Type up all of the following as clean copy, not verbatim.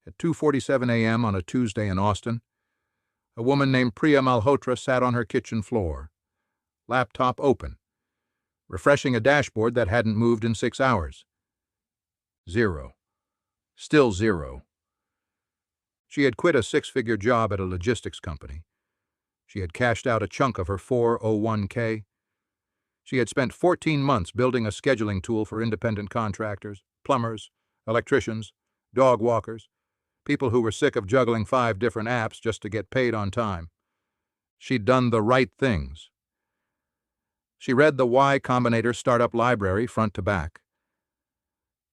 At 2:47 a.m. on a Tuesday in Austin, a woman named Priya Malhotra sat on her kitchen floor, laptop open, refreshing a dashboard that hadn't moved in 6 hours. Zero. Still zero. She had quit a 6-figure job at a logistics company. She had cashed out a chunk of her 401k. She had spent 14 months building a scheduling tool for independent contractors, plumbers, electricians, dog walkers, people who were sick of juggling 5 different apps just to get paid on time. She'd done the right things. She read the Y Combinator startup library front to back.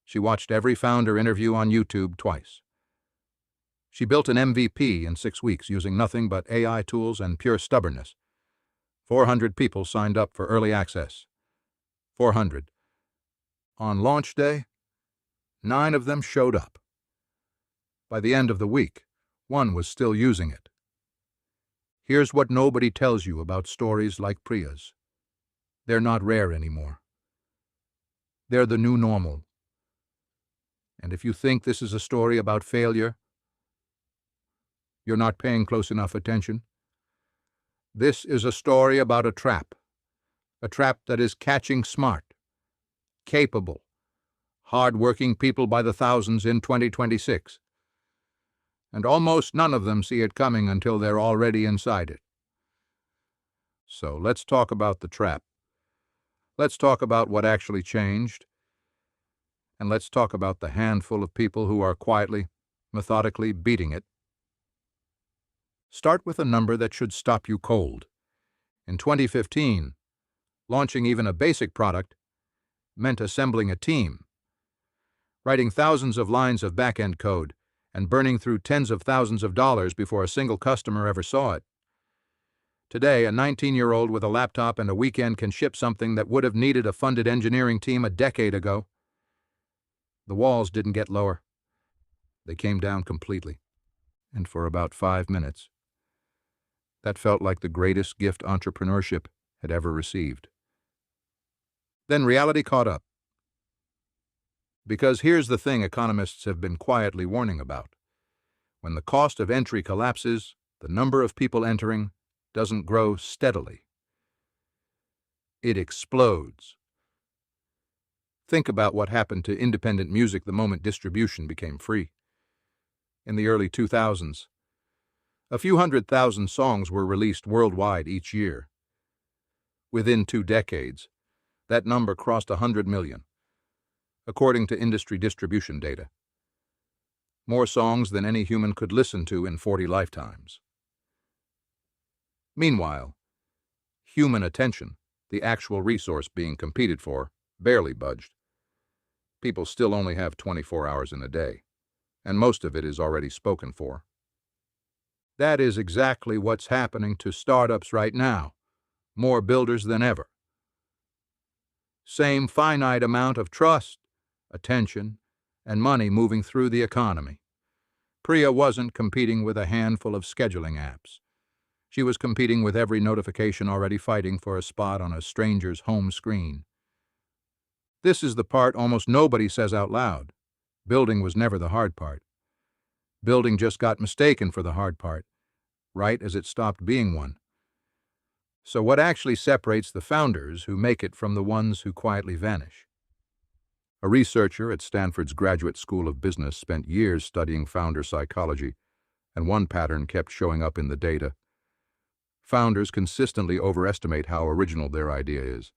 She watched every founder interview on YouTube twice. She built an MVP in 6 weeks using nothing but AI tools and pure stubbornness. 400 people signed up for early access. 400. On launch day, 9 of them showed up. By the end of the week, 1 was still using it. Here's what nobody tells you about stories like Priya's. They're not rare anymore. They're the new normal. And if you think this is a story about failure, you're not paying close enough attention. This is a story about a trap that is catching smart, capable, hard-working people by the thousands in 2026. And almost none of them see it coming until they're already inside it. So let's talk about the trap. Let's talk about what actually changed. And let's talk about the handful of people who are quietly, methodically beating it. Start with a number that should stop you cold. In 2015, launching even a basic product meant assembling a team, writing thousands of lines of back-end code, and burning through tens of thousands of dollars before a single customer ever saw it. Today, a 19-year-old with a laptop and a weekend can ship something that would have needed a funded engineering team a decade ago. The walls didn't get lower. They came down completely. And for about 5 minutes, that felt like the greatest gift entrepreneurship had ever received. Then reality caught up. Because here's the thing economists have been quietly warning about. When the cost of entry collapses, the number of people entering doesn't grow steadily. It explodes. Think about what happened to independent music the moment distribution became free. In the early 2000s, a few 100,000 songs were released worldwide each year. Within 2 decades, that number crossed 100 million, according to industry distribution data. More songs than any human could listen to in 40 lifetimes. Meanwhile, human attention, the actual resource being competed for, barely budged. People still only have 24 hours in a day, and most of it is already spoken for. That is exactly what's happening to startups right now, more builders than ever. Same finite amount of trust, attention, and money moving through the economy. Priya wasn't competing with a handful of scheduling apps. She was competing with every notification already fighting for a spot on a stranger's home screen. This is the part almost nobody says out loud. Building was never the hard part. Building just got mistaken for the hard part, right as it stopped being one. So what actually separates the founders who make it from the ones who quietly vanish? A researcher at Stanford's Graduate School of Business spent years studying founder psychology, and one pattern kept showing up in the data. Founders consistently overestimate how original their idea is,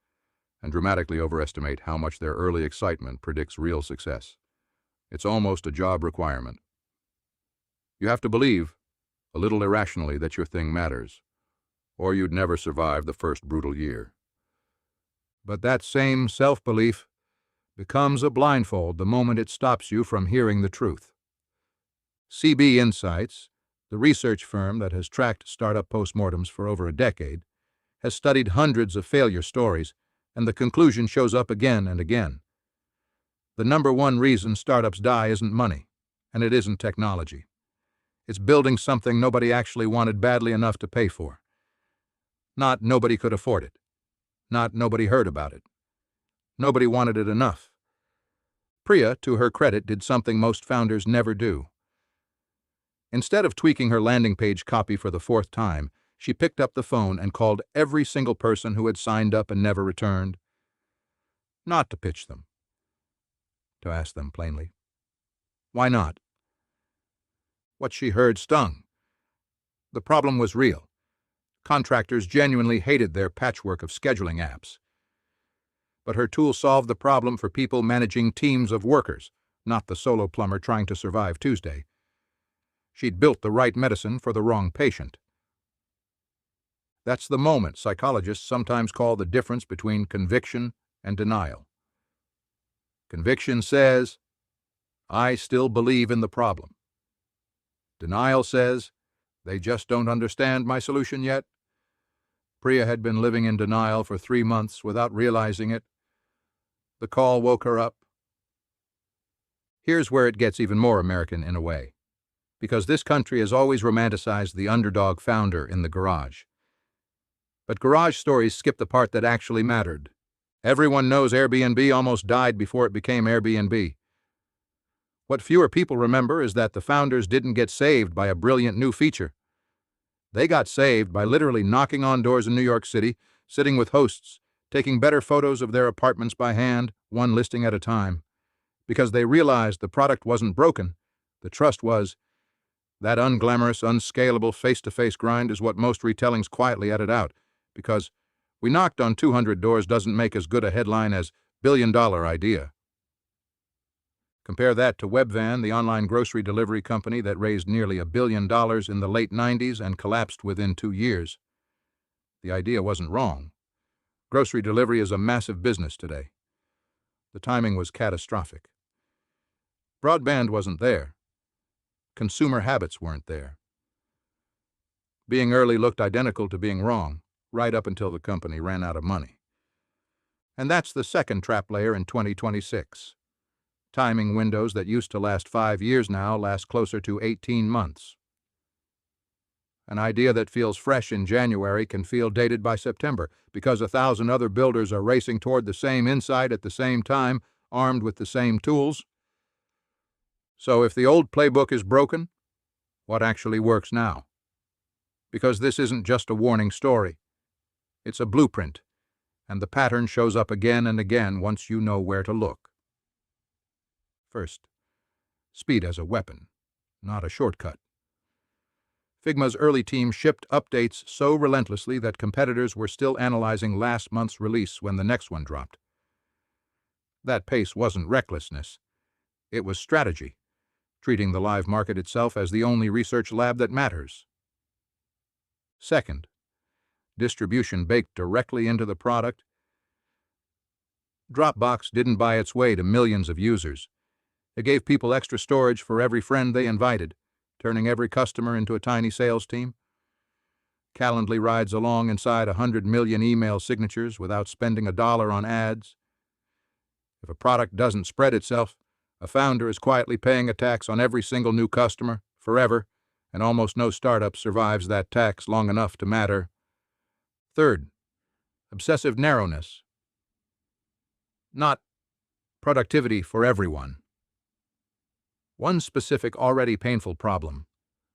and dramatically overestimate how much their early excitement predicts real success. It's almost a job requirement. You have to believe, a little irrationally, that your thing matters, or you'd never survive the first brutal year. But that same self-belief becomes a blindfold the moment it stops you from hearing the truth. CB Insights, the research firm that has tracked startup postmortems for over a decade, has studied hundreds of failure stories, and the conclusion shows up again and again. The number one reason startups die isn't money, and it isn't technology. It's building something nobody actually wanted badly enough to pay for. Not nobody could afford it. Not nobody heard about it. Nobody wanted it enough. Priya, to her credit, did something most founders never do. Instead of tweaking her landing page copy for the fourth time, she picked up the phone and called every single person who had signed up and never returned. Not to pitch them. To ask them plainly. Why not? What she heard stung. The problem was real. Contractors genuinely hated their patchwork of scheduling apps. But her tool solved the problem for people managing teams of workers, not the solo plumber trying to survive Tuesday. She'd built the right medicine for the wrong patient. That's the moment psychologists sometimes call the difference between conviction and denial. Conviction says, I still believe in the problem. Denial says, they just don't understand my solution yet. Priya had been living in denial for 3 months without realizing it. The call woke her up. Here's where it gets even more American in a way, because this country has always romanticized the underdog founder in the garage. But garage stories skip the part that actually mattered. Everyone knows Airbnb almost died before it became Airbnb. What fewer people remember is that the founders didn't get saved by a brilliant new feature. They got saved by literally knocking on doors in New York City, sitting with hosts, taking better photos of their apartments by hand, one listing at a time. Because they realized the product wasn't broken, the trust was. That unglamorous, unscalable face-to-face grind is what most retellings quietly edit out, because we knocked on 200 doors doesn't make as good a headline as billion-dollar idea. Compare that to Webvan, the online grocery delivery company that raised nearly $1 billion in the late 90s and collapsed within 2 years. The idea wasn't wrong. Grocery delivery is a massive business today. The timing was catastrophic. Broadband wasn't there. Consumer habits weren't there. Being early looked identical to being wrong, right up until the company ran out of money. And that's the second trap layer in 2026. Timing windows that used to last 5 years now last closer to 18 months. An idea that feels fresh in January can feel dated by September because 1,000 other builders are racing toward the same insight at the same time, armed with the same tools. So if the old playbook is broken, what actually works now? Because this isn't just a warning story. It's a blueprint, and the pattern shows up again and again once you know where to look. First, speed as a weapon, not a shortcut. Figma's early team shipped updates so relentlessly that competitors were still analyzing last month's release when the next one dropped. That pace wasn't recklessness. It was strategy, treating the live market itself as the only research lab that matters. Second, distribution baked directly into the product. Dropbox didn't buy its way to millions of users. It gave people extra storage for every friend they invited, turning every customer into a tiny sales team. Calendly rides along inside 100 million email signatures without spending $1 on ads. If a product doesn't spread itself, a founder is quietly paying a tax on every single new customer, forever, and almost no startup survives that tax long enough to matter. Third, obsessive narrowness. Not productivity for everyone. One specific already painful problem,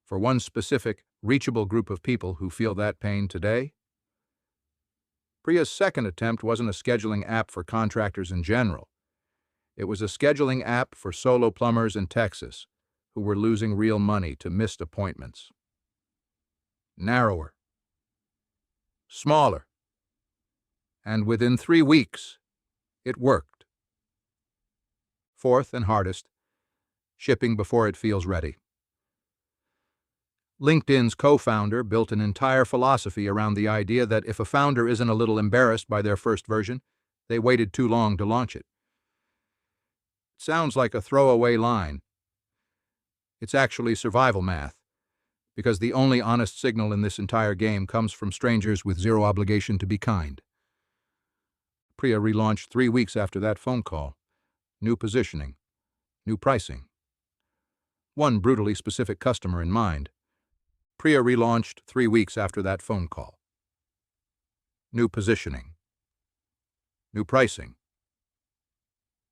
for one specific, reachable group of people who feel that pain today. Priya's second attempt wasn't a scheduling app for contractors in general. It was a scheduling app for solo plumbers in Texas who were losing real money to missed appointments. Narrower. Smaller. And within 3 weeks, it worked. Fourth and hardest, shipping before it feels ready. LinkedIn's co-founder built an entire philosophy around the idea that if a founder isn't a little embarrassed by their first version, they waited too long to launch it. It sounds like a throwaway line. It's actually survival math, because the only honest signal in this entire game comes from strangers with zero obligation to be kind. Priya relaunched 3 weeks after that phone call. New positioning. New pricing. One brutally specific customer in mind. Priya relaunched 3 weeks after that phone call. New positioning. New pricing.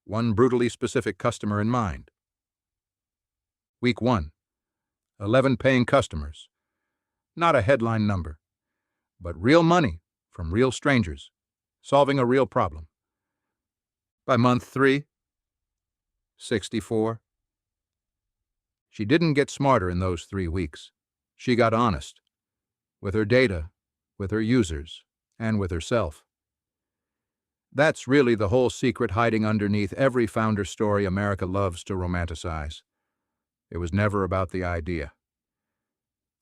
One brutally specific customer in mind. Week 1. 11 paying customers. Not a headline number, but real money from real strangers, solving a real problem. By month 3, 64. She didn't get smarter in those 3 weeks. She got honest. With her data, with her users, and with herself. That's really the whole secret hiding underneath every founder story America loves to romanticize. It was never about the idea.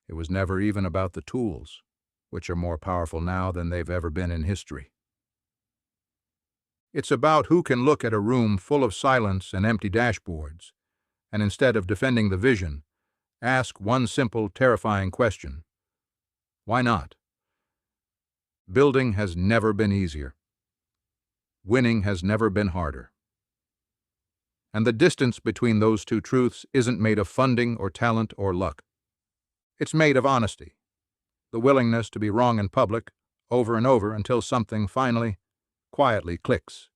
It was never even about the tools, which are more powerful now than they've ever been in history. It's about who can look at a room full of silence and empty dashboards, and instead of defending the vision, ask one simple, terrifying question. Why not? Building has never been easier. Winning has never been harder. And the distance between those two truths isn't made of funding or talent or luck. It's made of honesty, the willingness to be wrong in public, over and over until something finally, quietly clicks.